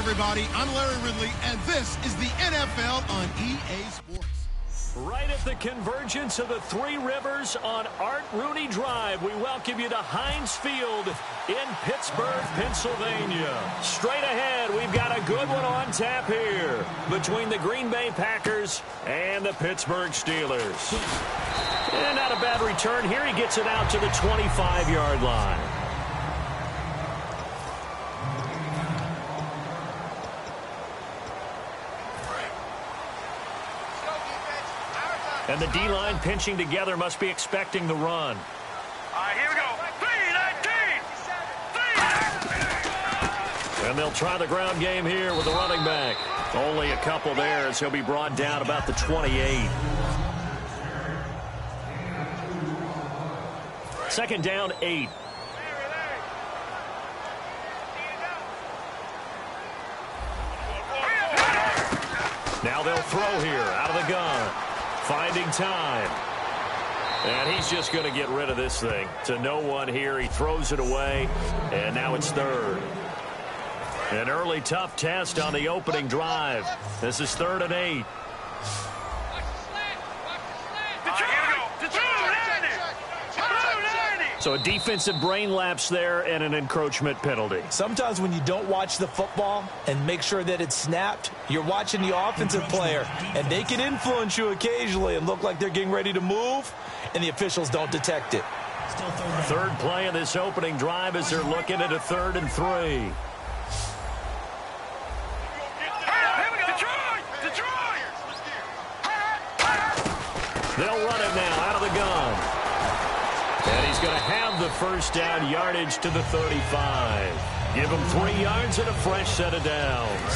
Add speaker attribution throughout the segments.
Speaker 1: everybody. I'm Larry Ridley, and this is the NFL on EA Sports.
Speaker 2: Right at the convergence of the Three Rivers on Art Rooney Drive, we welcome you to Heinz Field in Pittsburgh, Pennsylvania. Straight ahead, we've got a good one on tap here between the Green Bay Packers and the Pittsburgh Steelers. And not a bad return here. He gets it out to the 25-yard line. And the D-line pinching together must be expecting the run.
Speaker 3: All right, here we go. 3-19.
Speaker 2: And they'll try the ground game here with the running back. Only a couple there as he'll be brought down about the 28. Second down, 8. Now they'll throw here out of the gun. Finding time. And he's just going to get rid of this thing. To no one here. He throws it away. And now it's third. An early tough test on the opening drive. This is 3rd and 8. So a defensive brain lapse there and an encroachment penalty.
Speaker 4: Sometimes when you don't watch the football and make sure that it's snapped, you're watching the offensive player, and they can influence you occasionally and look like they're getting ready to move, and the officials don't detect it.
Speaker 2: Third play of this opening drive as they're looking at a 3rd and 3. They'll run it now out of the gun. And he's going to have the first down yardage to the 35. Give him 3 yards and a fresh set of downs.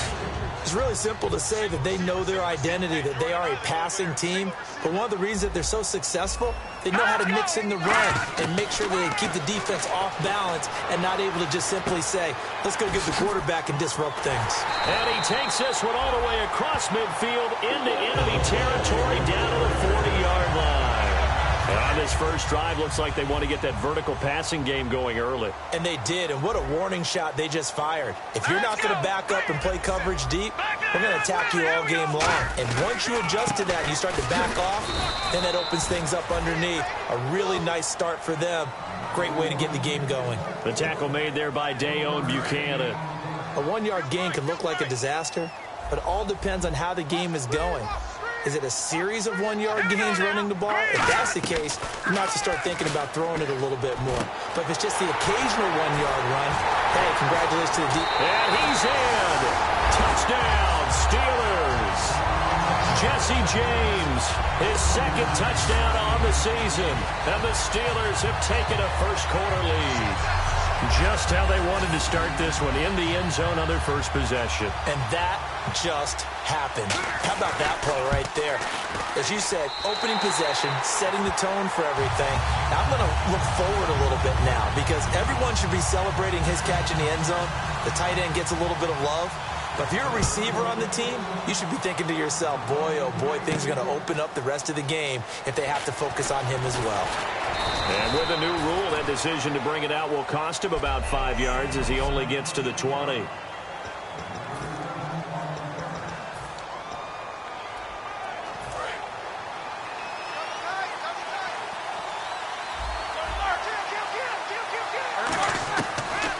Speaker 4: It's really simple to say that they know their identity, that they are a passing team. But one of the reasons that they're so successful, they know how to mix in the run and make sure that they keep the defense off balance and not able to just simply say, let's go get the quarterback and disrupt things.
Speaker 2: And he takes this one all the way across midfield into enemy territory down to the 40-yard line. And on this first drive, looks like they want to get that vertical passing game going early.
Speaker 4: And they did, and what a warning shot they just fired. If you're not going to back up and play coverage deep, we're going to attack you all game long. And once you adjust to that and you start to back off, then that opens things up underneath. A really nice start for them. Great way to get the game going.
Speaker 2: The tackle made there by Dayon Buchanan.
Speaker 4: A 1-yard gain can look like a disaster, but it all depends on how the game is going. Is it a series of 1-yard gains running the ball? If that's the case, you might have to start thinking about throwing it a little bit more. But if it's just the occasional 1-yard run, hey, congratulations to the deep.
Speaker 2: And he's in. Touchdown, Steelers. Jesse James, his second touchdown on the season. And the Steelers have taken a first-quarter lead. Just how they wanted to start this one, in the end zone on their first possession.
Speaker 4: And that just happened. How about that play right there? As you said, opening possession, setting the tone for everything. Now I'm going to look forward a little bit now because everyone should be celebrating his catch in the end zone. The tight end gets a little bit of love. But if you're a receiver on the team, you should be thinking to yourself, boy, oh boy, things are going to open up the rest of the game if they have to focus on him as well.
Speaker 2: And with a new rule, that decision to bring it out will cost him about 5 yards as he only gets to the 20.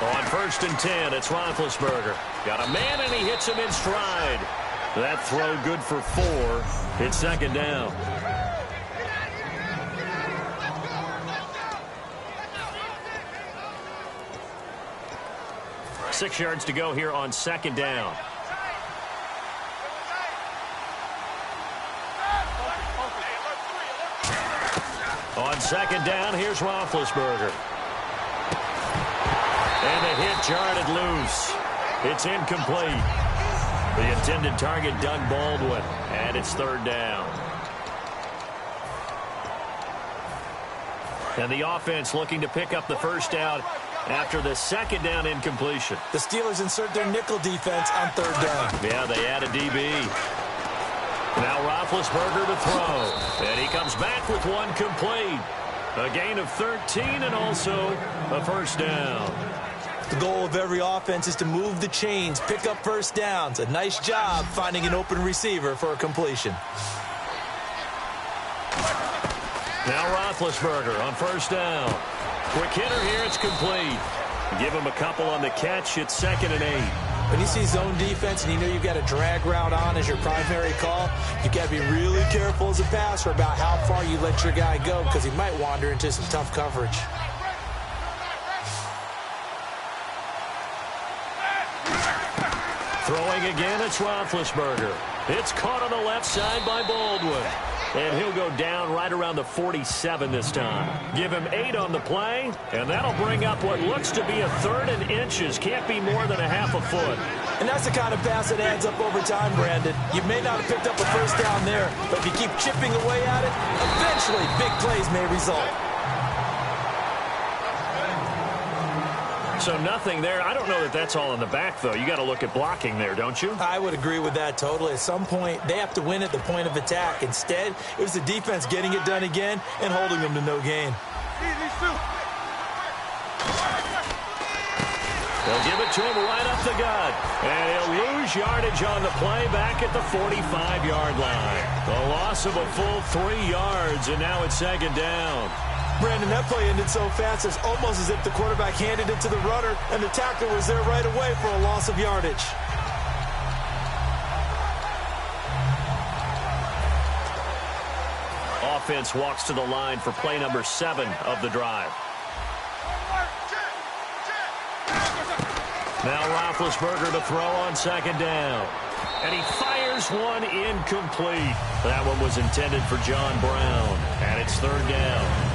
Speaker 2: On 1st and 10, it's Roethlisberger. Got a man, and he hits him in stride. That throw good for 4. It's second down. Six yards to go here on second down. On second down, here's Roethlisberger. And the hit jarred it loose. It's incomplete. The intended target, Doug Baldwin. And it's third down. And the offense looking to pick up the first down after the second down incompletion.
Speaker 4: The Steelers insert their nickel defense on third down.
Speaker 2: Yeah, they add a DB. Now Roethlisberger to throw. And he comes back with one complete. A gain of 13 and also a first down.
Speaker 4: The goal of every offense is to move the chains, pick up first downs. A nice job finding an open receiver for a completion.
Speaker 2: Now Roethlisberger on first down. Quick hitter here, it's complete. Give him a couple on the catch, it's 2nd and 8.
Speaker 4: When you see zone defense and you know you've got a drag route on as your primary call, you've got to be really careful as a passer about how far you let your guy go because he might wander into some tough coverage.
Speaker 2: Throwing again, it's Roethlisberger. It's caught on the left side by Baldwin. And he'll go down right around the 47 this time. Give him 8 on the play, and that'll bring up what looks to be a 3rd and inches. Can't be more than a half a foot.
Speaker 4: And that's the kind of pass that adds up over time, Brandon. You may not have picked up a first down there, but if you keep chipping away at it, eventually big plays may result.
Speaker 2: So nothing there. I don't know that that's all in the back, though. You got to look at blocking there, don't you?
Speaker 4: I would agree with that totally. At some point, they have to win at the point of attack. Instead, it was the defense getting it done again and holding them to no gain.
Speaker 2: They'll give it to him right up the gut. And he'll lose yardage on the play back at the 45-yard line. The loss of a full 3 yards, and now it's 2nd down.
Speaker 4: Brandon, that play ended so fast, it's almost as if the quarterback handed it to the runner, and the tackler was there right away for a loss of yardage.
Speaker 2: Offense walks to the line for play number 7 of the drive. Now Roethlisberger to throw on 2nd down. And he fires one incomplete. That one was intended for John Brown. And it's 3rd down.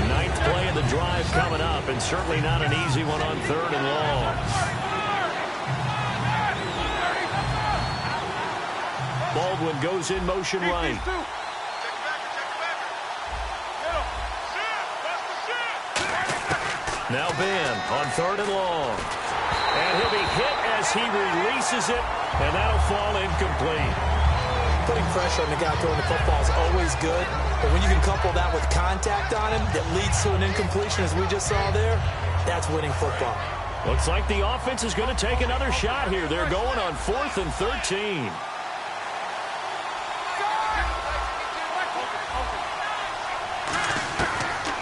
Speaker 2: 9th play of the drive coming up, and certainly not an easy one on 3rd and long. Baldwin goes in motion right. Now Ben on 3rd and long. And he'll be hit as he releases it, and that'll fall incomplete.
Speaker 4: Putting pressure on the guy throwing the football is always good, but when you can couple that with contact on him that leads to an incompletion, as we just saw there, that's winning football.
Speaker 2: Looks like the offense is going to take another shot here. They're going on 4th and 13.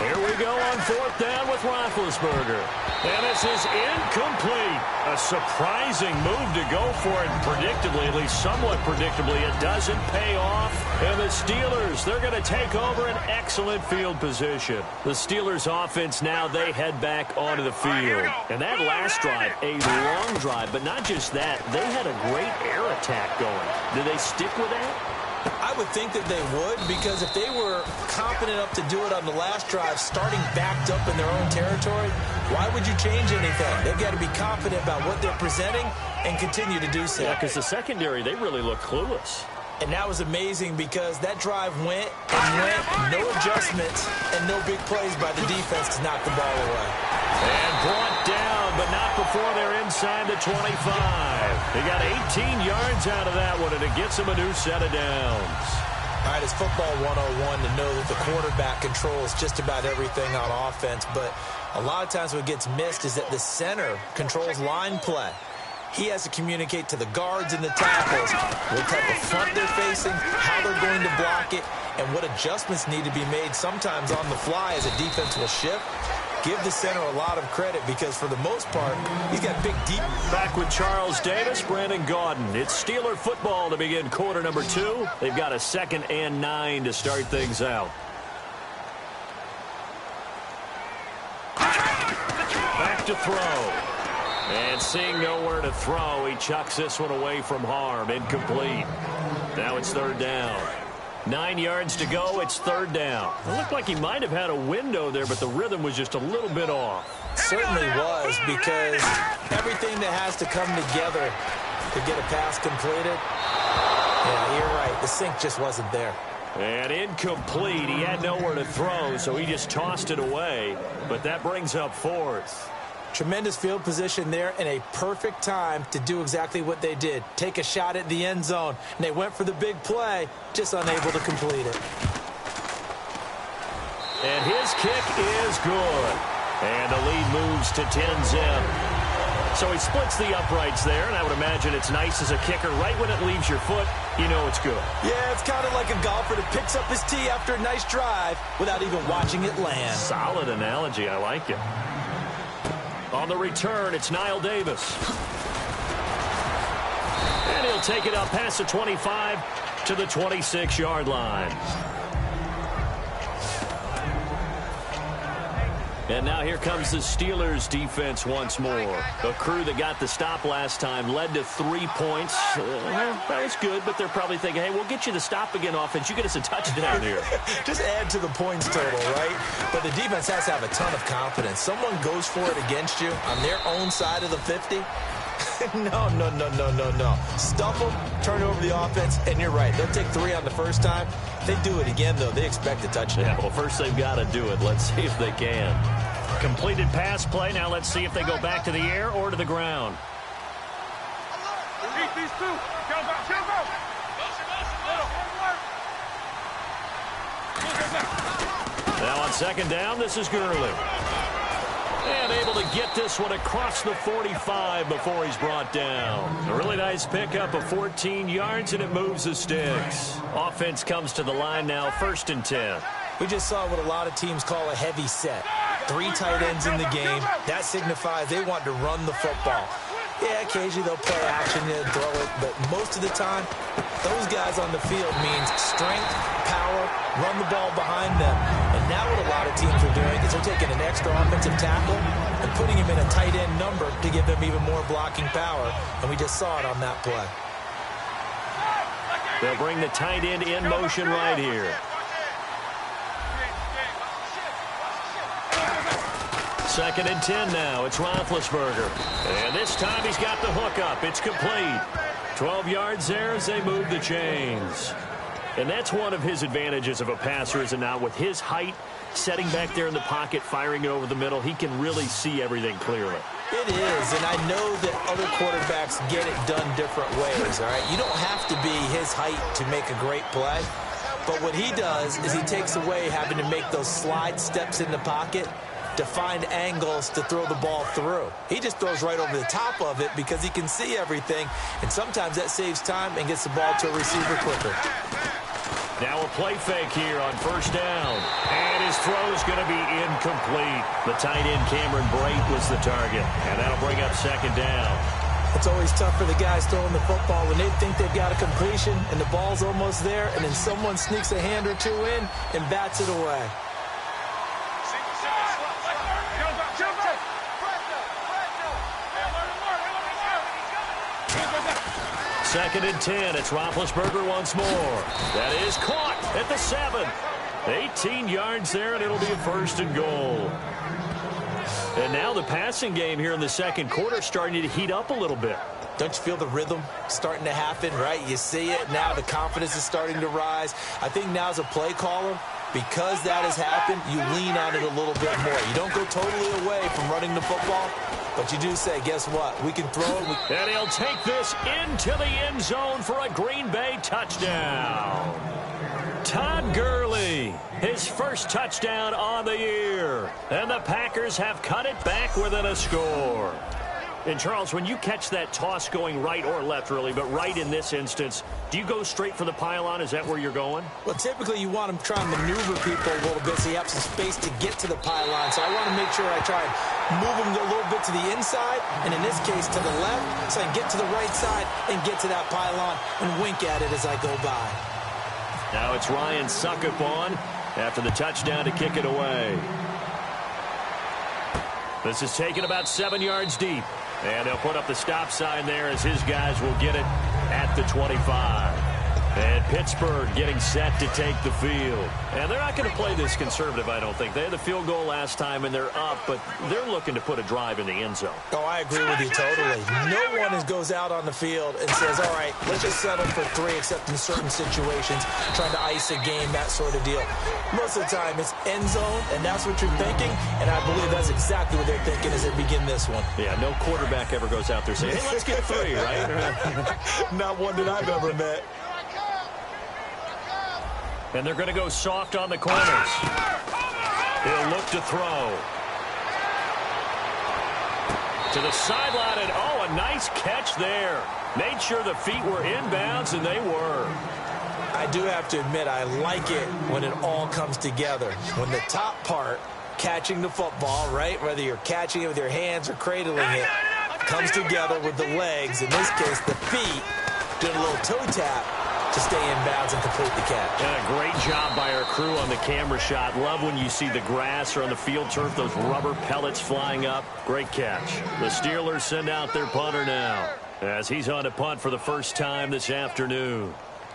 Speaker 2: Here we go on 4th down with Roethlisberger. And this is incomplete. A surprising move to go for it predictably, at least somewhat predictably. It doesn't pay off. And the Steelers, they're going to take over an excellent field position. The Steelers offense now, they head back onto the field. And that last drive, a long drive, but not just that. They had a great air attack going. Did they stick with that?
Speaker 4: I would think that they would, because if they were confident enough to do it on the last drive, starting backed up in their own territory, why would you change anything? They've got to be confident about what they're presenting and continue to do so.
Speaker 2: Yeah, because the secondary, they really look clueless.
Speaker 4: And that was amazing because that drive went and went, no adjustments and no big plays by the defense to knock the ball away.
Speaker 2: And brought down, but not before they're inside the 25. They got 18 yards out of that one, and it gets them a new set of downs.
Speaker 4: All right, it's football 101 to know that the quarterback controls just about everything on offense, but a lot of times what gets missed is that the center controls line play. He has to communicate to the guards and the tackles what type of front they're facing, how they're going to block it, and what adjustments need to be made sometimes on the fly as a defense will shift. Give the center a lot of credit because, for the most part, he's got big, deep.
Speaker 2: Back with Charles Davis, Brandon Gaudin. It's Steeler football to begin quarter number 2. They've got a 2nd and 9 to start things out. Back to throw. And seeing nowhere to throw, he chucks this one away from harm. Incomplete. Now it's 3rd down. 9 yards to go. It's 3rd down. It looked like he might have had a window there, but the rhythm was just a little bit off.
Speaker 4: Certainly was, because everything that has to come together to get a pass completed, yeah, you're right. The sink just wasn't there.
Speaker 2: And incomplete. He had nowhere to throw, so he just tossed it away. But that brings up 4th.
Speaker 4: Tremendous field position there and a perfect time to do exactly what they did. Take a shot at the end zone. And they went for the big play, just unable to complete it.
Speaker 2: And his kick is good. moves to 10-zip. So he splits the uprights there, and I would imagine it's nice as a kicker. Right when it leaves your foot, you know it's good.
Speaker 4: Yeah, it's kind of like a golfer that picks up his tee after a nice drive without even watching it land.
Speaker 2: Solid analogy. I like it. On the return, it's Niall Davis. And he'll take it up past the 25 to the 26-yard line. And now here comes the Steelers defense once more. A crew that got the stop last time led to 3 points. That was good, but they're probably thinking, hey, we'll get you the stop again offense. You get us a touchdown here.
Speaker 4: Just add to the points total, right? But the defense has to have a ton of confidence. Someone goes for it against you on their own side of the 50. No. Stuff them, turn over the offense, and you're right. They'll take 3 on the first time. If they do it again, though, they expect a touchdown.
Speaker 2: Yeah, well, first they've got to do it. Let's see if they can. Completed pass play. Now let's see if they go back to the air or to the ground.
Speaker 3: Beat these two. Go.
Speaker 2: Now on second down, this is Gurley. And able to get this one across the 45 before he's brought down. A really nice pickup of 14 yards, and it moves the sticks. Offense comes to the line now, 1st and 10.
Speaker 4: We just saw what a lot of teams call a heavy set. 3 tight ends in the game. That signifies they want to run the football. Yeah, occasionally they'll play action and throw it, but most of the time, those guys on the field means strength, power, run the ball behind them. And now what a lot of teams are doing is they're taking an extra offensive tackle and putting him in a tight end number to give them even more blocking power. And we just saw it on that play.
Speaker 2: They'll bring the tight end in motion right here. Second and 10 now. It's Roethlisberger. And this time he's got the hook up. It's complete. 12 yards there as they move the chains. And that's one of his advantages of a passer, is it not? With his height, setting back there in the pocket, firing it over the middle, he can really see everything clearly.
Speaker 4: It is, and I know that other quarterbacks get it done different ways, all right? You don't have to be his height to make a great play. But what he does is he takes away having to make those slide steps in the pocket to find angles to throw the ball through. He just throws right over the top of it because he can see everything, and sometimes that saves time and gets the ball to a receiver quicker.
Speaker 2: Now a play fake here on first down. And his throw is going to be incomplete. The tight end Cameron Brate was the target, and that'll bring up second down.
Speaker 4: It's always tough for the guys throwing the football when they think they've got a completion and the ball's almost there, and then someone sneaks a hand or two in and bats it away.
Speaker 2: Second and 10. It's Roethlisberger once more. That is caught at the 7. 18 yards there, and it'll be a 1st and goal. And now the passing game here in the second quarter starting to heat up a little bit.
Speaker 4: Don't you feel the rhythm starting to happen, right? You see it now. The confidence is starting to rise. I think now as a play caller, because that has happened, you lean on it a little bit more. You don't go totally away from running the football, but you do say, guess what? We can throw it.
Speaker 2: And he'll take this into the end zone for a Green Bay touchdown. Todd Gurley, his first touchdown on the year. And the Packers have cut it back within a score. And, Charles, when you catch that toss going right or left, really, but right in this instance, do you go straight for the pylon? Is that where you're going?
Speaker 4: Well, typically you want to try and maneuver people a little bit so you have some space to get to the pylon. So I want to make sure I try and move them a little bit to the inside, and in this case to the left, so I can get to the right side and get to that pylon and wink at it as I go by.
Speaker 2: Now it's Ryan Suckup on after the touchdown to kick it away. This is taken about 7 yards deep. And they'll put up the stop sign there as his guys will get it at the 25. And Pittsburgh getting set to take the field. And they're not going to play this conservative, I don't think. They had the field goal last time, and they're up, but they're looking to put a drive in the end zone.
Speaker 4: Oh, I agree with you totally. No one goes out on the field and says, all right, let's just settle for 3, except in certain situations, trying to ice a game, that sort of deal. Most of the time, it's end zone, and that's what you're thinking, and I believe that's exactly what they're thinking as they begin this one.
Speaker 2: Yeah, no quarterback ever goes out there saying, hey, let's get 3, right?
Speaker 4: Not one that I've ever met.
Speaker 2: And they're going to go soft on the corners. He'll look to throw. To the sideline, and oh, a nice catch there. Made sure the feet were inbounds, and they were.
Speaker 4: I do have to admit, I like it when it all comes together. When the top part, catching the football, right, whether you're catching it with your hands or cradling it, comes together with the legs, in this case the feet, doing a little toe tap to stay in bounds and complete the catch.
Speaker 2: And a great job by our crew on the camera shot. Love when you see the grass or on the field turf, those rubber pellets flying up. Great catch. The Steelers send out their punter now as he's on to punt for the first time this afternoon.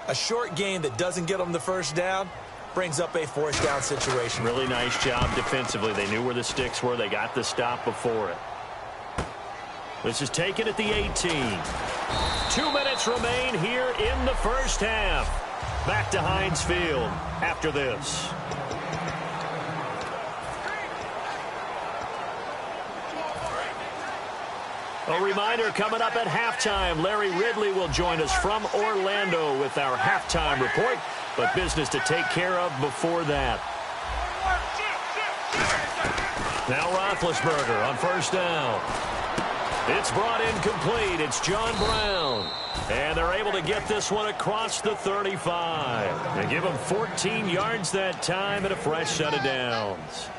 Speaker 4: A short game that doesn't get them the first down brings up a fourth down situation.
Speaker 2: Really nice job defensively. They knew where the sticks were. They got the stop before it. This is taken at the 18. 2 minutes remain here in the first half. Back to Heinz Field after this. A reminder coming up at halftime. Larry Ridley will join us from Orlando with our halftime report, but business to take care of before that. Now Roethlisberger on first down. It's brought in complete. It's John Brown. And they're able to get this one across the 35. And give him 14 yards that time and a fresh set of downs.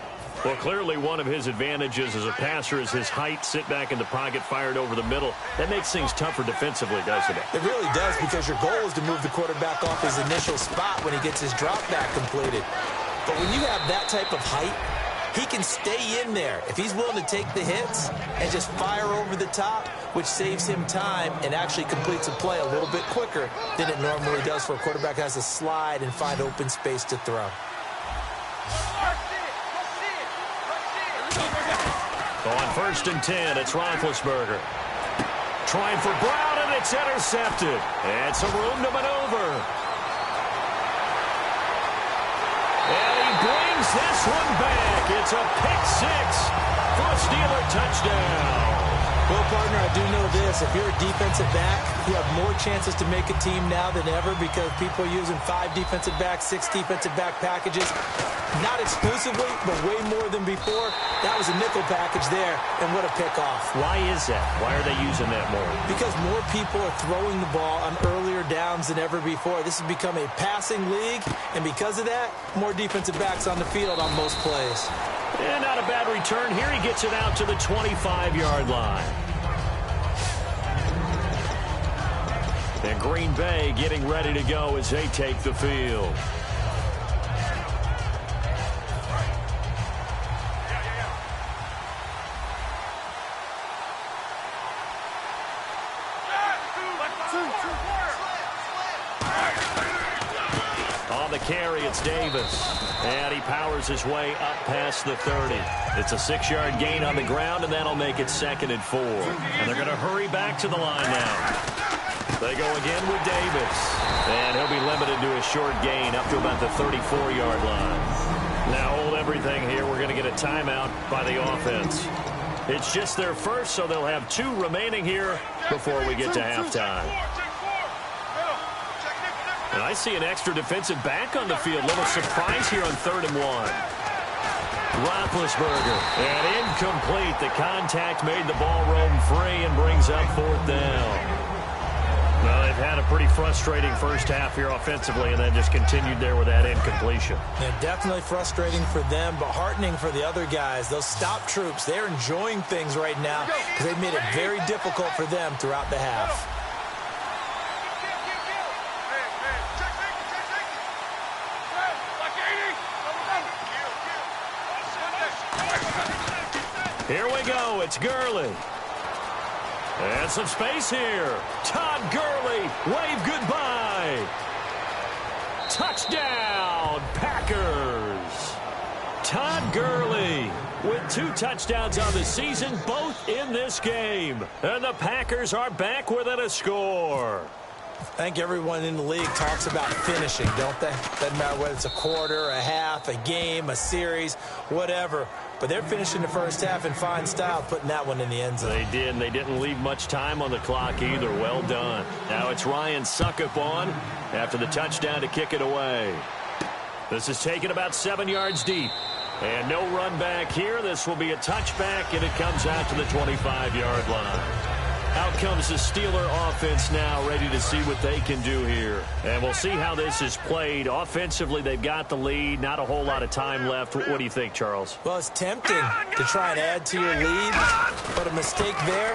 Speaker 2: Well, clearly one of his advantages as a passer is his height. Sit back in the pocket, fired over the middle. That makes things tougher defensively, doesn't it?
Speaker 4: It really does, because your goal is to move the quarterback off his initial spot when he gets his drop back completed. But when you have that type of height, he can stay in there if he's willing to take the hits and just fire over the top, which saves him time and actually completes a play a little bit quicker than it normally does for a quarterback who has to slide and find open space to throw.
Speaker 2: On first and 10, it's Roethlisberger. Trying for Brown, and it's intercepted. And some room to maneuver. And he brings this one back. It's a pick six for a Steeler touchdown.
Speaker 4: Well, partner, I do know this. If you're a defensive back, you have more chances to make a team now than ever because people are using 5 defensive backs, 6 defensive back packages. Not exclusively, but way more than before. That was a nickel package there, and what a pickoff.
Speaker 2: Why is that? Why are they using that more?
Speaker 4: Because more people are throwing the ball on earlier downs than ever before. This has become a passing league, and because of that, more defensive backs on the field on most plays.
Speaker 2: And not a bad return here. He gets it out to the 25-yard line. And Green Bay getting ready to go as they take the field. On the carry, it's Davis. And he powers his way up past the 30. It's a 6-yard gain on the ground, and that'll make it 2nd and 4. And they're going to hurry back to the line now. They go again with Davis. And he'll be limited to a short gain up to about the 34-yard line. Now hold everything here. We're going to get a timeout by the offense. It's just their first, so they'll have 2 remaining here before we get to halftime. And I see an extra defensive back on the field. Little surprise here on 3rd and 1. Roethlisberger. And incomplete. The contact made the ball roam free and brings up 4th down. Well, they've had a pretty frustrating first half here offensively and then just continued there with that incompletion.
Speaker 4: Yeah, definitely frustrating for them, but heartening for the other guys. Those stop troops, they're enjoying things right now because they've made it very difficult for them throughout the half.
Speaker 2: Here we go. It's Gurley. And some space here. Todd Gurley, wave goodbye. Touchdown, Packers. Todd Gurley with 2 touchdowns on the season, both in this game. And the Packers are back within a score.
Speaker 4: I think everyone in the league talks about finishing, don't they? Doesn't matter whether it's a quarter, a half, a game, a series, whatever. But they're finishing the first half in fine style, putting that one in the end zone.
Speaker 2: They did, and they didn't leave much time on the clock either. Well done. Now it's Ryan Suckup on after the touchdown to kick it away. This is taken about 7 yards deep. And no run back here. This will be a touchback, and it comes out to the 25-yard line. Out comes the Steeler offense now, ready to see what they can do here. And we'll see how this is played. Offensively, they've got the lead. Not a whole lot of time left. What do you think, Charles?
Speaker 4: Well, it's tempting to try and add to your lead, but a mistake there,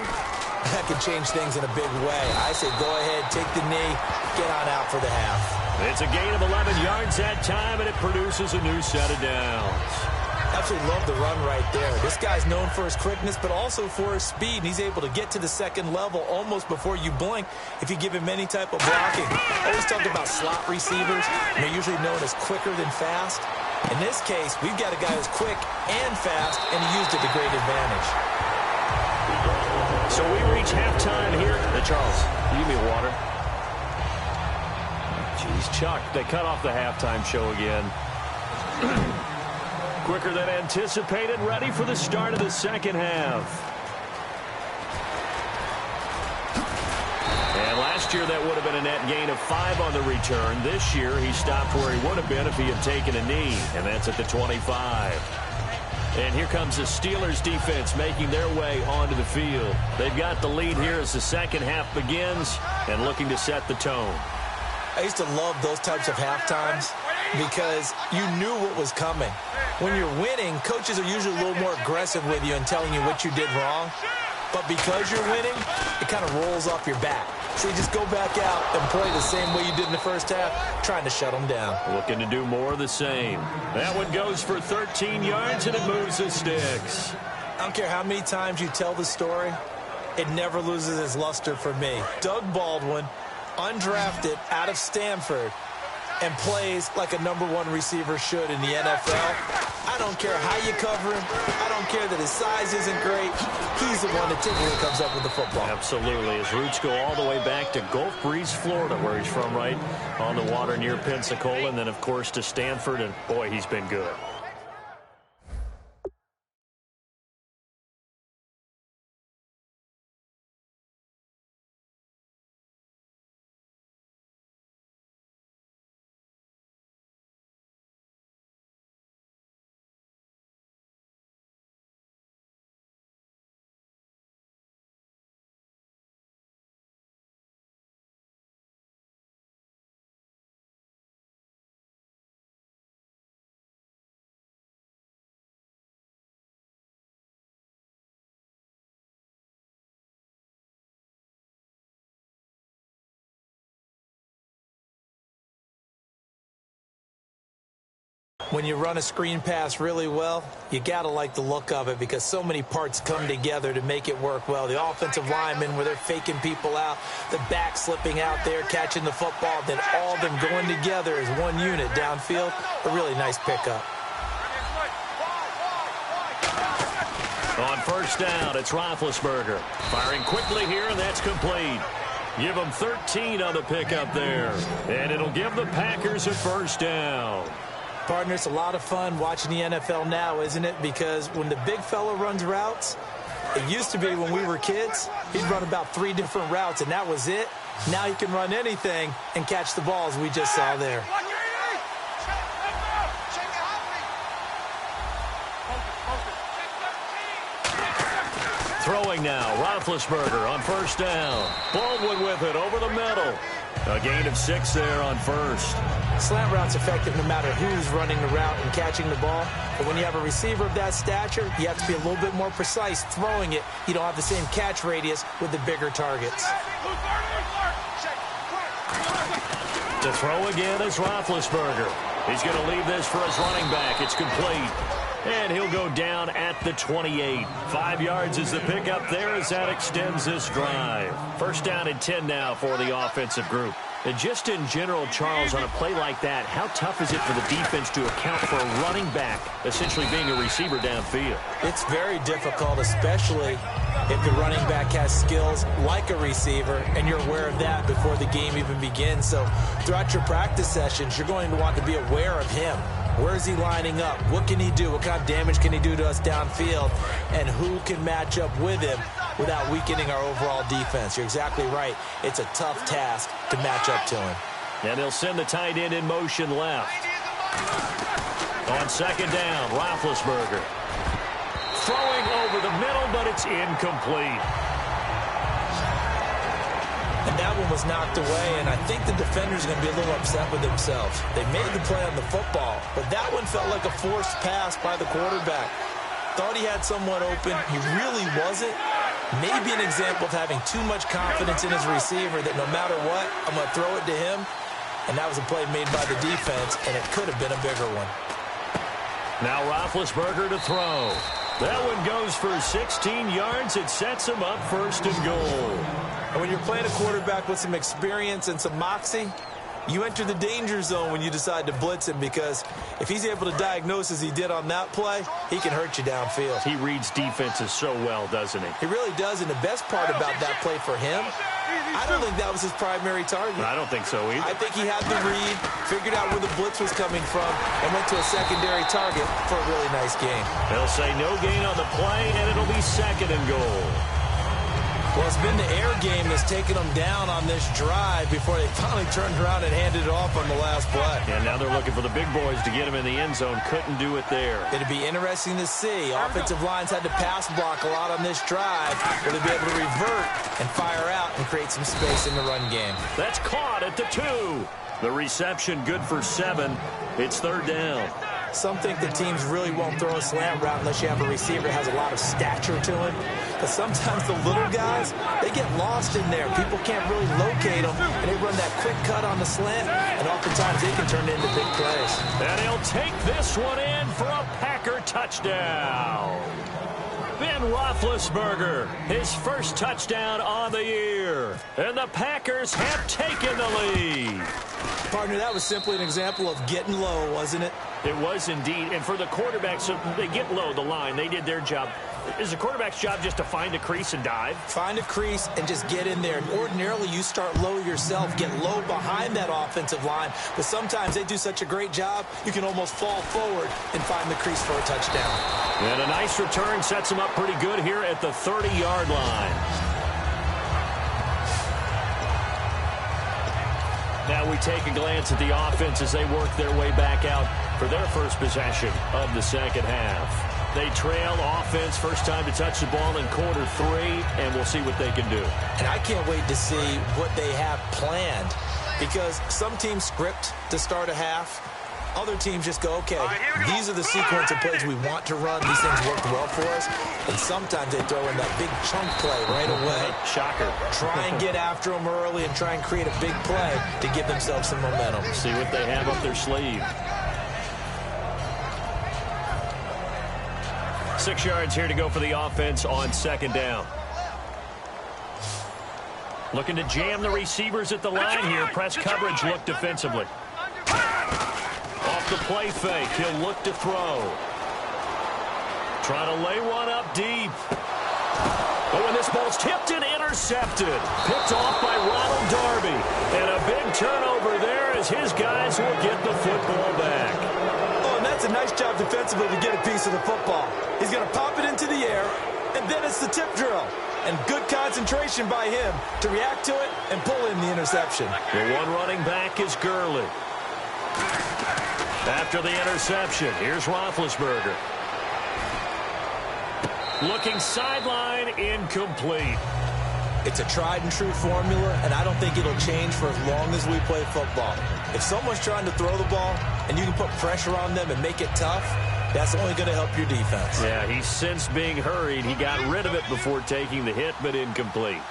Speaker 4: that could change things in a big way. I say go ahead, take the knee, get on out for the half.
Speaker 2: It's a gain of 11 yards that time, and it produces a new set of downs.
Speaker 4: Absolutely love the run right there. This guy's known for his quickness, but also for his speed. And he's able to get to the second level almost before you blink if you give him any type of blocking. Always talk about slot receivers, and they're usually known as quicker than fast. In this case, we've got a guy who's quick and fast, and he used it to great advantage.
Speaker 2: So we reach halftime here. Charles, you give me water. Jeez, Chuck, they cut off the halftime show again. Quicker than anticipated, ready for the start of the second half. And last year that would have been a net gain of 5 on the return. This year he stopped where he would have been if he had taken a knee, and that's at the 25. And here comes the Steelers defense making their way onto the field. They've got the lead here as the second half begins and looking to set the tone.
Speaker 4: I used to love those types of halftimes because you knew what was coming. When you're winning, coaches are usually a little more aggressive with you and telling you what you did wrong. But because you're winning, it kind of rolls off your back. So you just go back out and play the same way you did in the first half, trying to shut them down.
Speaker 2: Looking to do more of the same. That one goes for 13 yards, and it moves the sticks.
Speaker 4: I don't care how many times you tell the story, it never loses its luster for me. Doug Baldwin, undrafted out of Stanford, and plays like a #1 receiver should in the NFL. I don't care how you cover him. I don't care that his size isn't great. He's the one that typically comes up with the football.
Speaker 2: Absolutely. His roots go all the way back to Gulf Breeze, Florida, where he's from, right on the water near Pensacola, and then, of course, to Stanford, and, boy, he's been good.
Speaker 4: When you run a screen pass really well, you got to like the look of it because so many parts come together to make it work well. The offensive linemen, where they're faking people out, the back slipping out there, catching the football, then all of them going together as one unit downfield. A really nice pickup.
Speaker 2: On first down, it's Roethlisberger. Firing quickly here, and that's complete. Give them 13 on the pickup there. And it'll give the Packers a first down.
Speaker 4: Partner, it's a lot of fun watching the NFL now, isn't it? Because when the big fella runs routes, it used to be when we were kids, he'd run about 3 different routes, and that was it. Now he can run anything and catch the balls we just saw there.
Speaker 2: Throwing now, Roethlisberger on first down. Baldwin with it over the middle. A gain of 6 there on first.
Speaker 4: Slant route's effective no matter who's running the route and catching the ball. But when you have a receiver of that stature, you have to be a little bit more precise throwing it. You don't have the same catch radius with the bigger targets.
Speaker 2: To throw again is Roethlisberger. He's going to leave this for his running back. It's complete. And he'll go down at the 28. 5 yards is the pickup there as that extends this drive. First down and 10 now for the offensive group. And just in general, Charles, on a play like that, how tough is it for the defense to account for a running back essentially being a receiver downfield?
Speaker 4: It's very difficult, especially if the running back has skills like a receiver, and you're aware of that before the game even begins. So throughout your practice sessions, you're going to want to be aware of him. Where is he lining up? What can he do? What kind of damage can he do to us downfield? And who can match up with him without weakening our overall defense? You're exactly right. It's a tough task to match up to him.
Speaker 2: And they'll send the tight end in motion left. On second down, Roethlisberger. Throwing over the middle, but it's incomplete.
Speaker 4: And that one was knocked away, and I think the defender's going to be a little upset with themselves. They made the play on the football, but that one felt like a forced pass by the quarterback. Thought he had someone open. He really wasn't. Maybe an example of having too much confidence in his receiver that no matter what, I'm going to throw it to him. And that was a play made by the defense, and it could have been a bigger one.
Speaker 2: Now Roethlisberger to throw. That one goes for 16 yards. It sets him up first and goal.
Speaker 4: And when you're playing a quarterback with some experience and some moxie, you enter the danger zone when you decide to blitz him, because if he's able to diagnose as he did on that play, he can hurt you downfield.
Speaker 2: He reads defenses so well, doesn't he?
Speaker 4: He really does, and the best part about that play for him, I don't think that was his primary target.
Speaker 2: I don't think so either.
Speaker 4: I think he had the read, figured out where the blitz was coming from, and went to a secondary target for a really nice gain.
Speaker 2: They'll say no gain on the play, and it'll be second and goal.
Speaker 4: Well, it's been the air game that's taken them down on this drive before they finally turned around and handed it off on the last play.
Speaker 2: And now they're looking for the big boys to get him in the end zone. Couldn't do it there.
Speaker 4: It'd be interesting to see. Offensive lines had to pass block a lot on this drive. Will they be able to revert and fire out and create some space in the run game?
Speaker 2: That's caught at the 2. The reception good for 7. It's third down.
Speaker 4: Some think the teams really won't throw a slant route unless you have a receiver that has a lot of stature to him. But sometimes the little guys, they get lost in there. People can't really locate them, and they run that quick cut on the slant, and oftentimes they can turn it into big plays.
Speaker 2: And he'll take this one in for a Packer touchdown. Ben Roethlisberger, his first touchdown on the year. And the Packers have taken the lead.
Speaker 4: Partner, that was simply an example of getting low, wasn't it?
Speaker 2: It was indeed. And for the quarterbacks, so they get low the line. They did their job. Is the quarterback's job just to find a crease and dive?
Speaker 4: Find a crease and just get in there. And ordinarily, you start low yourself, get low behind that offensive line. But sometimes they do such a great job, you can almost fall forward and find the crease for a touchdown.
Speaker 2: And a nice return sets them up pretty good here at the 30-yard line. Now we take a glance at the offense as they work their way back out for their first possession of the second half. They trail offense, first time to touch the ball in quarter 3, and we'll see what they can do.
Speaker 4: And I can't wait to see what they have planned, because some teams script to start a half. Other teams just go, okay, these are the sequence of plays we want to run. These things worked well for us. And sometimes they throw in that big chunk play right away.
Speaker 2: Shocker.
Speaker 4: Try and get after them early and try and create a big play to give themselves some momentum.
Speaker 2: See what they have up their sleeve. 6 yards here to go for the offense on second down. Looking to jam the receivers at the line here. Press coverage look defensively. Off the play fake, he'll look to throw. Trying to lay one up deep. Oh, and this ball's tipped and intercepted. Picked off by Ronald Darby. And a big turnover there as his guys will get the football back.
Speaker 4: Oh, and that's a nice job defensively to get a piece of the football. He's going to pop it into the air, and then it's the tip drill. And good concentration by him to react to it and pull in the interception.
Speaker 2: The one running back is Gurley. After the interception, here's Roethlisberger. Looking sideline, incomplete.
Speaker 4: It's a tried-and-true formula, and I don't think it'll change for as long as we play football. If someone's trying to throw the ball and you can put pressure on them and make it tough, that's only going to help your defense.
Speaker 2: Yeah, he's since being hurried. He got rid of it before taking the hit, but incomplete.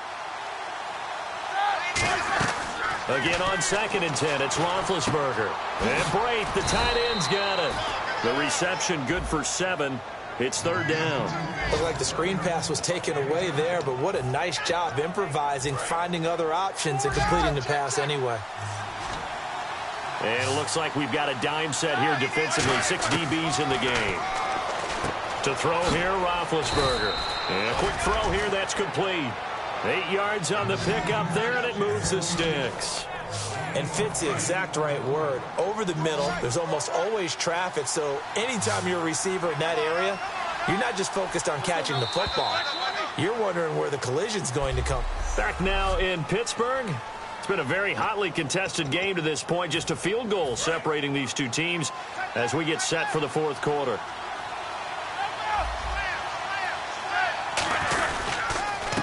Speaker 2: Again on 2nd and 10, it's Roethlisberger. And Brate, the tight end's got it. The reception good for 7. It's third down.
Speaker 4: Looked like the screen pass was taken away there, but what a nice job improvising, finding other options, and completing the pass anyway.
Speaker 2: And it looks like we've got a dime set here defensively. 6 DBs in the game. To throw here, Roethlisberger. And a quick throw here, that's complete. 8 yards on the pickup there, and it moves the sticks.
Speaker 4: And fits the exact right word. Over the middle, there's almost always traffic, so anytime you're a receiver in that area, you're not just focused on catching the football. You're wondering where the collision's going to come.
Speaker 2: Back now in Pittsburgh. It's been a very hotly contested game to this point. Just a field goal separating these two teams as we get set for the fourth quarter.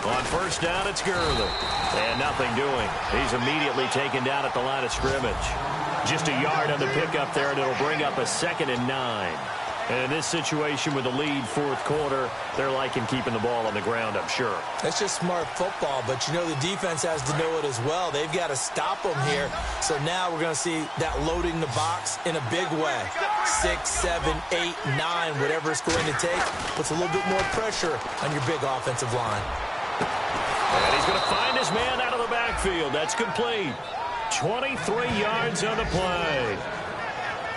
Speaker 2: On first down, it's Gurley. And nothing doing. He's immediately taken down at the line of scrimmage. Just a yard on the pickup there, and it'll bring up a 2nd and 9. And in this situation with the lead fourth quarter, they're liking keeping the ball on the ground, I'm sure.
Speaker 4: That's just smart football, but you know the defense has to know it as well. They've got to stop them here. So now we're going to see that loading the box in a big way. 6, 7, 8, 9, whatever it's going to take, puts a little bit more pressure on your big offensive line.
Speaker 2: And he's going to find his man out of the backfield. That's complete. 23 yards on the play.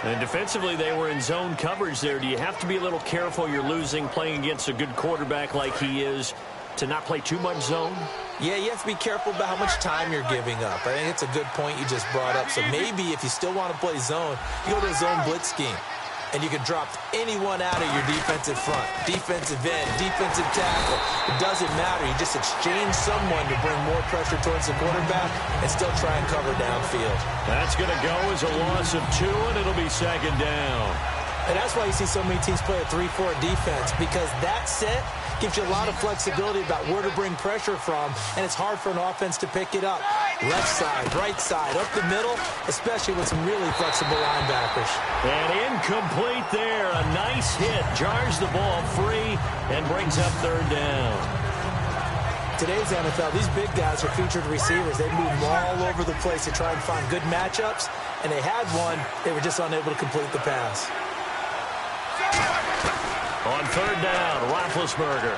Speaker 2: And defensively, they were in zone coverage there. Do you have to be a little careful you're losing playing against a good quarterback like he is to not play too much zone?
Speaker 4: Yeah, you have to be careful about how much time you're giving up. I think it's a good point you just brought up. So maybe if you still want to play zone, you go to a zone blitz scheme. And you can drop anyone out of your defensive front, defensive end, defensive tackle. It doesn't matter. You just exchange someone to bring more pressure towards the quarterback and still try and cover downfield.
Speaker 2: That's going to go as a loss of 2, and it'll be 2nd down.
Speaker 4: And that's why you see so many teams play a 3-4 defense, because that set gives you a lot of flexibility about where to bring pressure from, and it's hard for an offense to pick it up. Left side, right side, up the middle, especially with some really flexible linebackers.
Speaker 2: And incomplete there. A nice hit. Jars the ball free and brings up 3rd down.
Speaker 4: Today's NFL, these big guys are featured receivers. They move all over the place to try and find good matchups, and they had one. They were just unable to complete the pass.
Speaker 2: On 3rd down, Roethlisberger.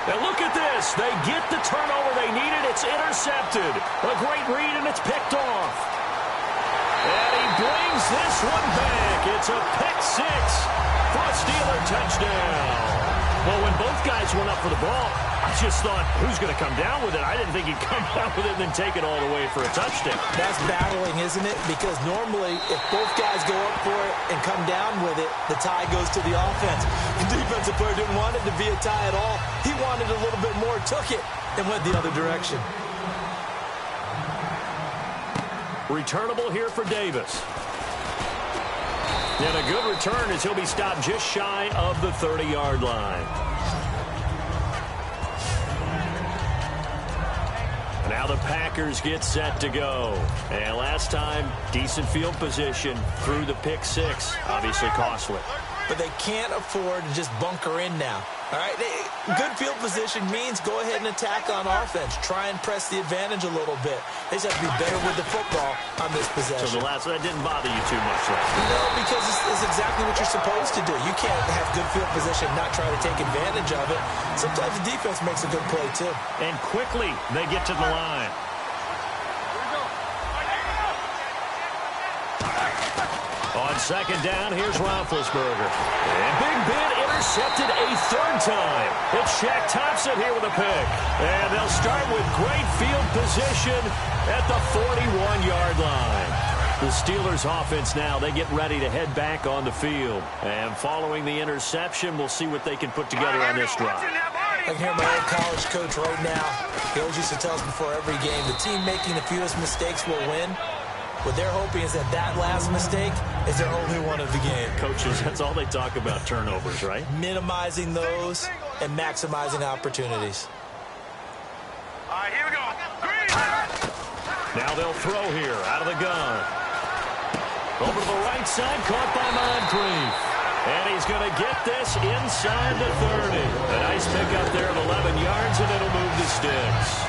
Speaker 2: Now look at this. They get the turnover they needed. It's intercepted. A great read, and it's picked off. And he brings this one back. It's a pick 6 for a Steeler touchdown. Well, when both guys went up for the ball, I just thought, who's going to come down with it? I didn't think he'd come down with it and then take it all the way for a touchdown.
Speaker 4: That's battling, isn't it? Because normally, if both guys go up for it and come down with it, the tie goes to the offense. The defensive player didn't want it to be a tie at all. He wanted a little bit more, took it, and went the other direction.
Speaker 2: Returnable here for Davis. And a good return as he'll be stopped just shy of the 30-yard line. Now the Packers get set to go. And last time, decent field position through the pick 6. Obviously costly.
Speaker 4: But they can't afford to just bunker in now. All right, good field position means go ahead and attack on offense. Try and press the advantage a little bit. They just have to be better with the football on this possession.
Speaker 2: So that didn't bother you too much, though?
Speaker 4: No, because it's exactly what you're supposed to do. You can't have good field position, not try to take advantage of it. Sometimes the defense makes a good play, too.
Speaker 2: And quickly, they get to the line. On 2nd down, here's Roethlisberger. And Big Ben intercepted a 3rd time. It's Shaq Thompson here with a pick. And they'll start with great field position at the 41-yard line. The Steelers offense now, they get ready to head back on the field. And following the interception, we'll see what they can put together on this drive.
Speaker 4: I can hear my old college coach right now. He always used to tell us before every game, the team making the fewest mistakes will win. What they're hoping is that last mistake is their only one of the game.
Speaker 2: Coaches, that's all they talk about, turnovers, right?
Speaker 4: Minimizing those and maximizing opportunities.
Speaker 3: All right, here we go. Green.
Speaker 2: Now they'll throw here out of the gun. Over to the right side, caught by Moncrief. And he's going to get this inside the 30. A nice pickup there of 11 yards, and it'll move the sticks.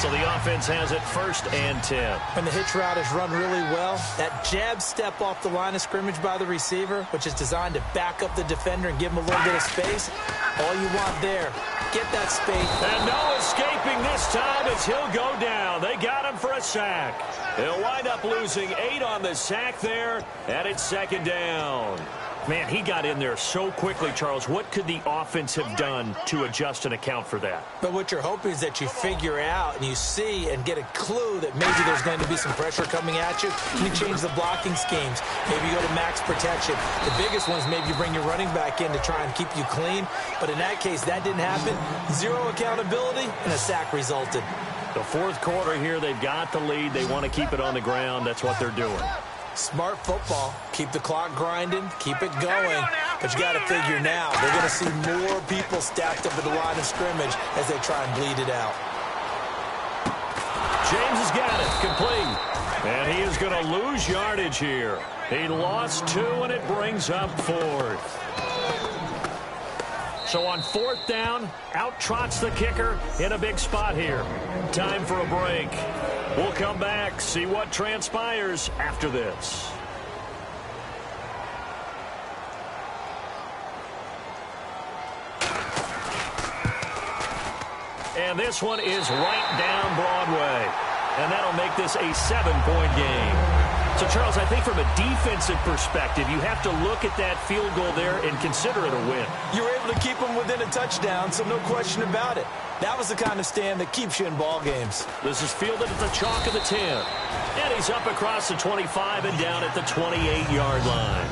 Speaker 2: So the offense has it 1st and 10.
Speaker 4: When the hitch route is run really well, that jab step off the line of scrimmage by the receiver, which is designed to back up the defender and give him a little bit of space, all you want there, get that space.
Speaker 2: And no escaping this time as he'll go down. They got him for a sack. They'll wind up losing 8 on the sack there, and it's 2nd down. Man, he got in there so quickly, Charles. What could the offense have done to adjust and account for that?
Speaker 4: But what you're hoping is that you figure out and you see and get a clue that maybe there's going to be some pressure coming at you. You change the blocking schemes. Maybe you go to max protection. The biggest one is maybe you bring your running back in to try and keep you clean. But in that case, that didn't happen. 0 accountability, and a sack resulted.
Speaker 2: The fourth quarter here, they've got the lead. They want to keep it on the ground. That's what they're doing.
Speaker 4: Smart football. Keep the clock grinding. Keep it going. But you got to figure now, they're going to see more people stacked up at the line of scrimmage as they try and bleed it out.
Speaker 2: James has got it. Complete. And he is going to lose yardage here. He lost 2, and it brings up 4th. So on 4th down, out trots the kicker in a big spot here. Time for a break. We'll come back, see what transpires after this. And this one is right down Broadway. And that'll make this a 7-point game. So, Charles, I think from a defensive perspective, you have to look at that field goal there and consider it a win.
Speaker 4: You were able to keep them within a touchdown, so no question about it. That was the kind of stand that keeps you in ball games.
Speaker 2: This is fielded at the chalk of the 10. And he's up across the 25 and down at the 28-yard line.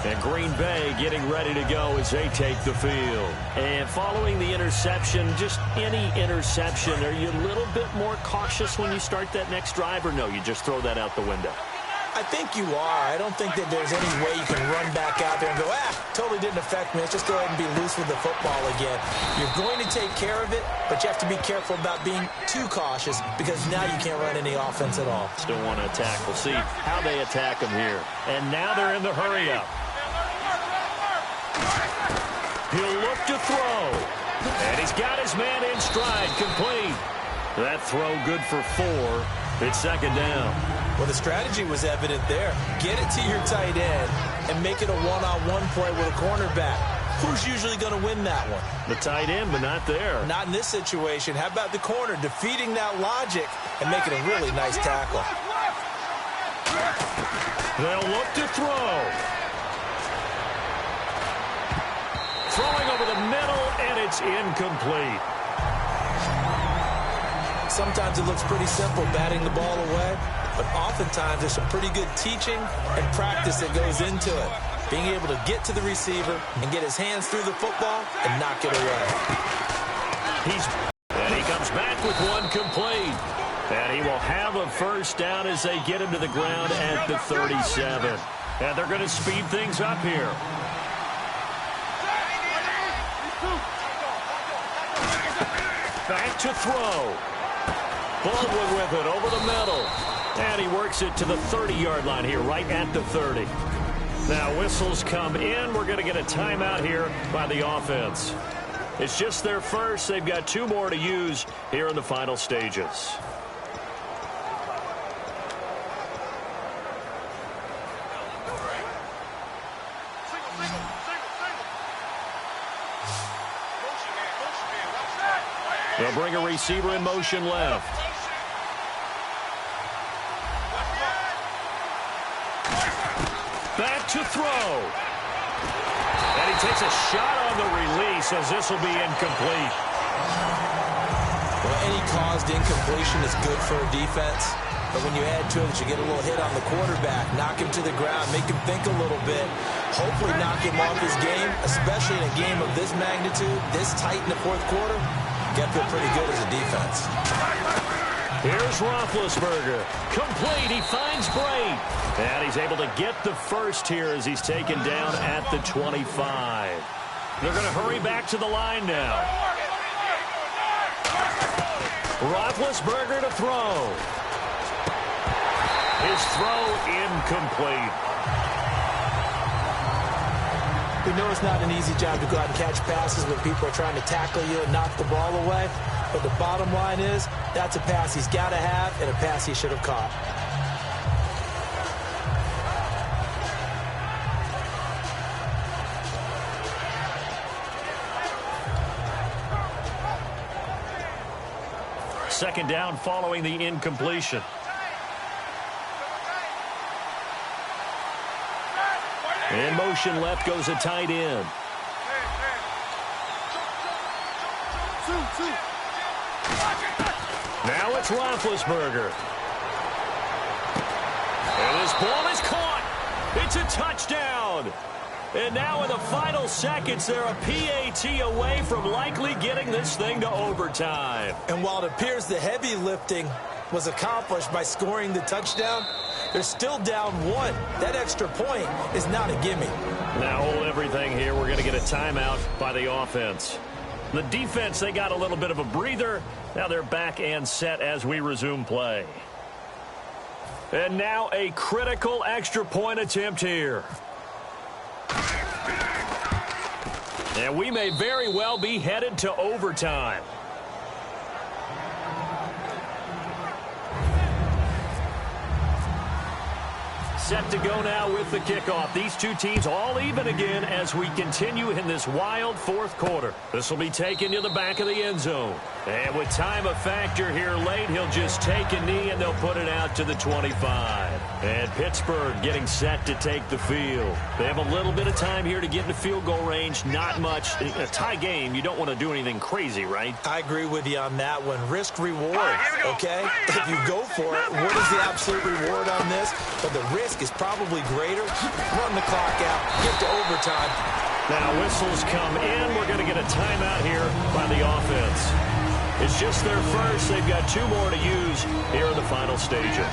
Speaker 2: And Green Bay getting ready to go as they take the field. And following the interception, just any interception, are you a little bit more cautious when you start that next drive, or no, you just throw that out the window?
Speaker 4: I think you are. I don't think that there's any way you can run back out there and go, totally didn't affect me. Let's just go ahead and be loose with the football again. You're going to take care of it, but you have to be careful about being too cautious because now you can't run any offense at all.
Speaker 2: Still want to attack. We'll see how they attack him here. And now they're in the hurry-up. He'll look to throw. And he's got his man in stride, complete. That throw good for 4. It's 2nd down.
Speaker 4: Well, the strategy was evident there. Get it to your tight end and make it a one-on-one play with a cornerback. Who's usually going to win that one?
Speaker 2: The tight end, but not there.
Speaker 4: Not in this situation. How about the corner defeating that logic and making a really nice tackle?
Speaker 2: They'll look to throw. Throwing over the middle, and it's incomplete.
Speaker 4: Sometimes it looks pretty simple, batting the ball away, but oftentimes there's some pretty good teaching and practice that goes into it. Being able to get to the receiver and get his hands through the football and knock it away.
Speaker 2: And he comes back with one complete. And he will have a 1st down as they get him to the ground at the 37. And they're going to speed things up here. Back to throw. Baldwin with it over the middle. And he works it to the 30-yard line here, right at the 30. Now whistles come in. We're going to get a timeout here by the offense. It's just their first. They've got 2 more to use here in the final stages. They'll bring a receiver in motion left. Back to throw. And he takes a shot on the release as this will be incomplete.
Speaker 4: Well, any caused incompletion is good for a defense. But when you add to it, you get a little hit on the quarterback, knock him to the ground, make him think a little bit, hopefully knock him off his game, especially in a game of this magnitude, this tight in the 4th quarter. Got to feel pretty good as a defense.
Speaker 2: Here's Roethlisberger. Complete. He finds Bray. And he's able to get the first here as he's taken down at the 25. They're going to hurry back to the line now. Roethlisberger to throw. His throw incomplete.
Speaker 4: We know it's not an easy job to go out and catch passes when people are trying to tackle you and knock the ball away. But the bottom line is, that's a pass he's got to have and a pass he should have caught.
Speaker 2: Second down following the incompletion. In motion left goes a tight end. Now it's Roethlisberger. And this ball is caught. It's a touchdown. And now in the final seconds, they're a PAT away from likely getting this thing to overtime.
Speaker 4: And while it appears the heavy lifting was accomplished by scoring the touchdown, they're still down 1. That extra point is not a gimme.
Speaker 2: Now hold everything here. We're going to get a timeout by the offense. The defense, they got a little bit of a breather. Now they're back and set as we resume play. And now a critical extra point attempt here. And we may very well be headed to overtime. Set to go now with the kickoff. These two teams all even again as we continue in this wild fourth quarter. This will be taken to the back of the end zone. And with time a factor here late, he'll just take a knee and they'll put it out to the 25. And Pittsburgh getting set to take the field. They have a little bit of time here to get into field goal range. Not much. A tie game, you don't want to do anything crazy, right?
Speaker 4: I agree with you on that one. Risk reward, okay? If you go for it, what is the absolute reward on this? But the risk is probably greater. Run the clock out, get to overtime.
Speaker 2: Now whistles come in. We're going to get a timeout here by the offense. It's just their first. They've got 2 more to use here in the final stages.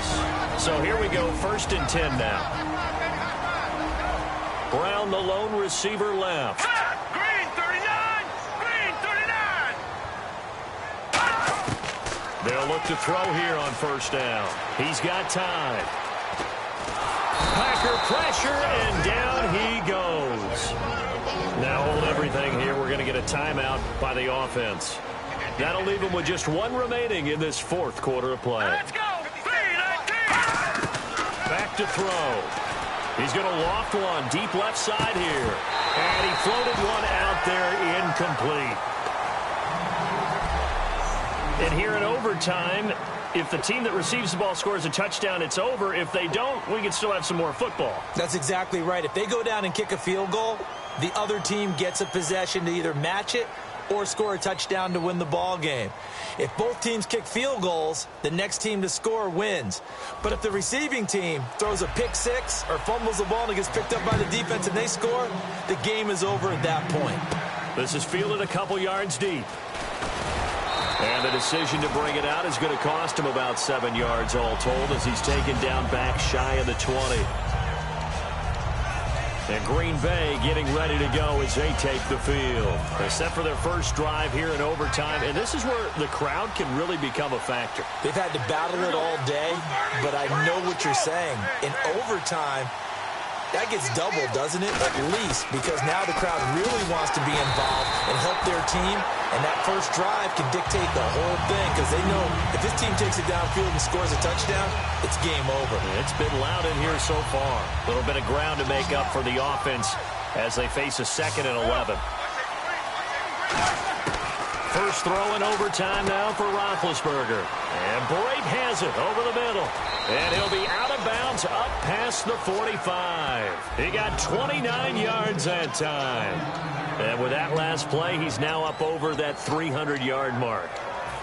Speaker 2: So here we go, 1st and 10 now. Brown, the lone receiver left.
Speaker 3: Green 39! Green 39!
Speaker 2: They'll look to throw here on 1st down. He's got time. Packer pressure, and down he goes. Now hold everything here. We're going to get a timeout by the offense. That'll leave him with just 1 remaining in this 4th quarter of play.
Speaker 3: Let's go!
Speaker 2: Back to throw. He's going to loft one deep left side here. And he floated one out there incomplete. And here in overtime, if the team that receives the ball scores a touchdown, it's over. If they don't, we can still have some more football.
Speaker 4: That's exactly right. If they go down and kick a field goal, the other team gets a possession to either match it or score a touchdown to win the ball game. If both teams kick field goals, the next team to score wins. But if the receiving team throws a pick 6 or fumbles the ball and it gets picked up by the defense and they score, the game is over at that point.
Speaker 2: This is fielded a couple yards deep. And the decision to bring it out is going to cost him about 7 yards all told as he's taken down back shy of the 20. And Green Bay getting ready to go as they take the field. They're set for their first drive here in overtime, and this is where the crowd can really become a factor.
Speaker 4: They've had to battle it all day, but I know what you're saying. In overtime, that gets doubled, doesn't it? At least, because now the crowd really wants to be involved and help their team, and that first drive can dictate the whole thing because they know if this team takes it downfield and scores a touchdown, it's game over.
Speaker 2: It's been loud in here so far. A little bit of ground to make up for the offense as they face a 2nd and 11. First throw in overtime now for Roethlisberger. And Brate has it over the middle. And he'll be out of bounds up past the 45. He got 29 yards that time. And with that last play, he's now up over that 300-yard mark.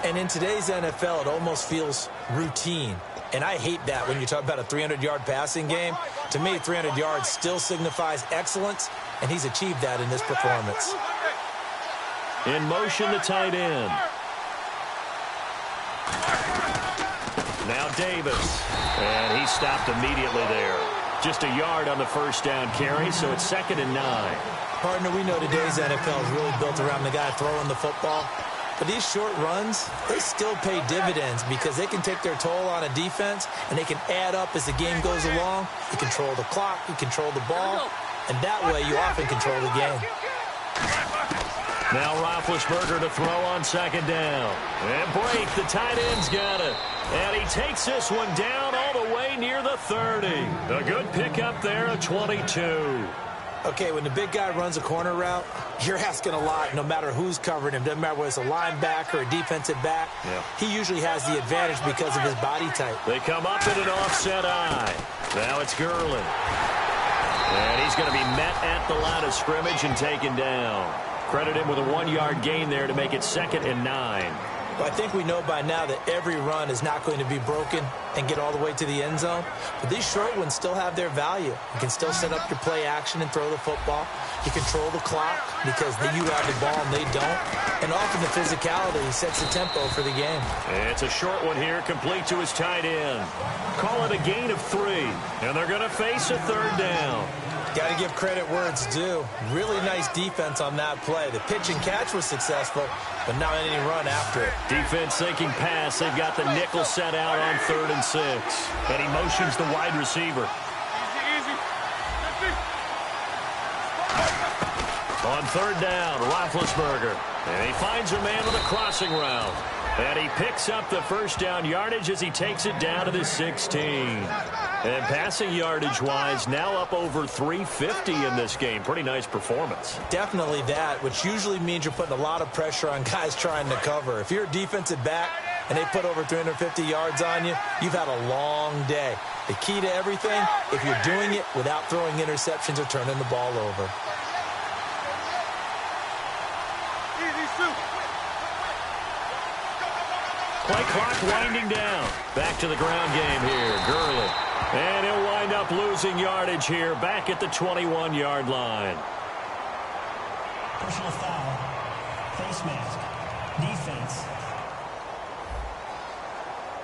Speaker 4: And in today's NFL, it almost feels routine. And I hate that when you talk about a 300-yard passing game. To me, 300 yards still signifies excellence, and he's achieved that in this performance.
Speaker 2: In motion, the tight end. Now Davis. And he stopped immediately there. Just a yard on the first down carry, so it's 2nd and 9.
Speaker 4: Partner, we know today's NFL is really built around the guy throwing the football. But these short runs, they still pay dividends because they can take their toll on a defense, and they can add up as the game goes along. You control the clock, you control the ball, and that way you often control the game.
Speaker 2: Now Roethlisberger to throw on 2nd down. And Brate, the tight end's got it. And he takes this one down all the way near the 30. A good pickup there, a 22.
Speaker 4: Okay, when the big guy runs a corner route, you're asking a lot no matter who's covering him. Doesn't matter whether it's a linebacker or a defensive back.
Speaker 2: Yeah.
Speaker 4: He usually has the advantage because of his body type.
Speaker 2: They come up in an offset eye. Now it's Gurley. And he's going to be met at the line of scrimmage and taken down. Credit him with a 1-yard gain there to make it 2nd and 9.
Speaker 4: Well, I think we know by now that every run is not going to be broken and get all the way to the end zone. But these short ones still have their value. You can still set up your play action and throw the football. You control the clock because you have the ball and they don't. And often the physicality sets the tempo for the game.
Speaker 2: It's a short one here, complete to his tight end. Call it a gain of 3. And they're going to face a 3rd down.
Speaker 4: Got to give credit where it's due. Really nice defense on that play. The pitch and catch was successful, but not any run after it.
Speaker 2: Defense sinking pass. They've got the nickel set out on 3rd and 6. And he motions the wide receiver. On 3rd down, Roethlisberger. And he finds a man with a crossing route. And he picks up the 1st down yardage as he takes it down to the 16. And passing yardage-wise, now up over 350 in this game. Pretty nice performance.
Speaker 4: Definitely that, which usually means you're putting a lot of pressure on guys trying to cover. If you're a defensive back and they put over 350 yards on you, you've had a long day. The key to everything, if you're doing it without throwing interceptions or turning the ball over.
Speaker 2: Play clock winding down. Back to the ground game here. Gurley. And he'll wind up losing yardage here back at the 21-yard line.
Speaker 5: Personal foul. Face mask. Defense.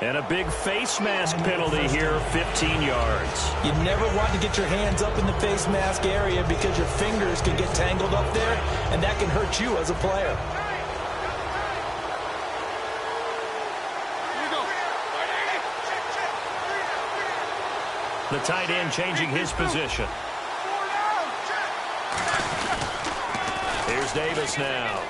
Speaker 2: And a big face mask penalty here, 15 yards.
Speaker 4: You never want to get your hands up in the face mask area because your fingers can get tangled up there, and that can hurt you as a player.
Speaker 2: The tight end changing his position. Here's Davis now.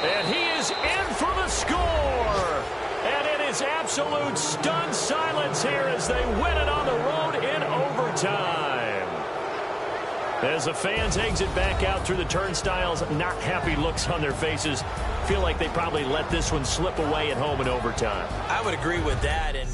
Speaker 2: And he is in for the score. And it is absolute stunned silence here as they win it on the road in overtime. As the fans exit back out through the turnstiles, not happy looks on their faces. Feel like they probably let this one slip away at home in overtime.
Speaker 4: I would agree with that. And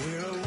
Speaker 5: We're